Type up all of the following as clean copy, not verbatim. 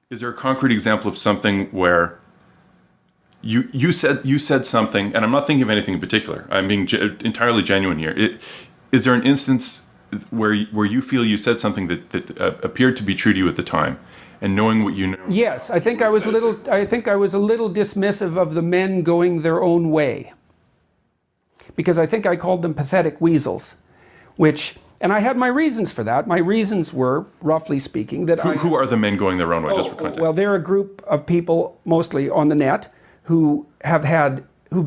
Is there a concrete example of something where you said something, and I'm not thinking of anything in particular. I'm being entirely genuine here. Is there an instance where you feel you said something that appeared to be true to you at the time, and knowing what you know? Yes, I think I was a little dismissive of the men going their own way, because I think I called them pathetic weasels, and I had my reasons for that. My reasons were, roughly speaking, that who are the men going their own way, just for context? Well, they're a group of people, mostly on the net, who've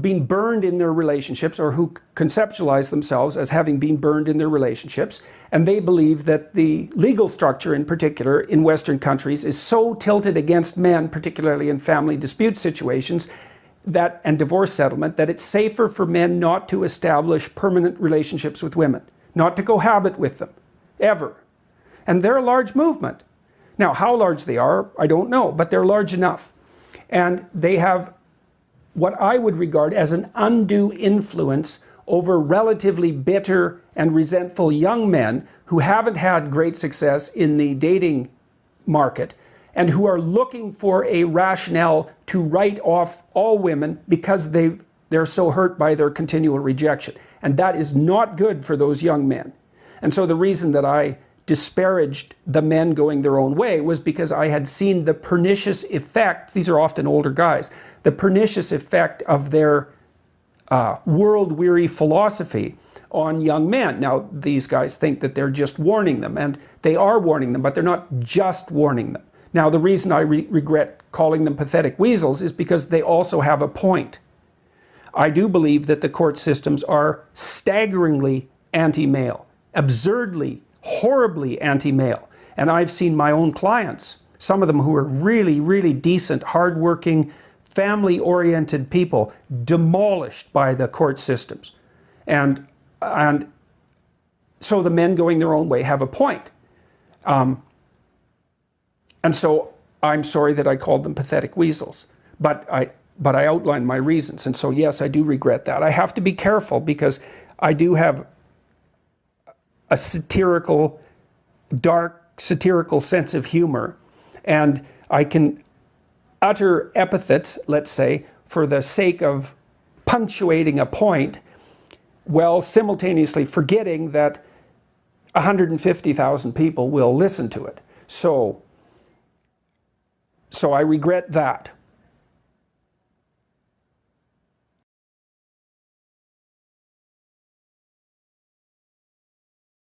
been burned in their relationships, or who conceptualize themselves as having been burned in their relationships, and they believe that the legal structure, in particular in Western countries, is so tilted against men, particularly in family dispute situations, and divorce settlement, that it's safer for men not to establish permanent relationships with women, not to cohabit with them, ever. And they're a large movement. Now, how large they are, I don't know, but they're large enough. And they have what I would regard as an undue influence over relatively bitter and resentful young men who haven't had great success in the dating market, and who are looking for a rationale to write off all women because they're so hurt by their continual rejection. And that is not good for those young men. And so the reason that I disparaged the men going their own way was because I had seen the pernicious effect, these are often older guys, the pernicious effect of their world-weary philosophy on young men. Now, these guys think that they're just warning them, and they are warning them, but they're not just warning them. Now, the reason I regret calling them pathetic weasels is because they also have a point. I do believe that the court systems are staggeringly anti-male, absurdly, horribly anti-male. And I've seen my own clients, some of them who are really, really decent, hardworking, family-oriented people, demolished by the court systems. And so the men going their own way have a point. And so I'm sorry that I called them pathetic weasels, but I outlined my reasons. And so, yes, I do regret that. I have to be careful because I do have a dark satirical sense of humor. And I can utter epithets, let's say, for the sake of punctuating a point, while simultaneously forgetting that 150,000 people will listen to it. So I regret that.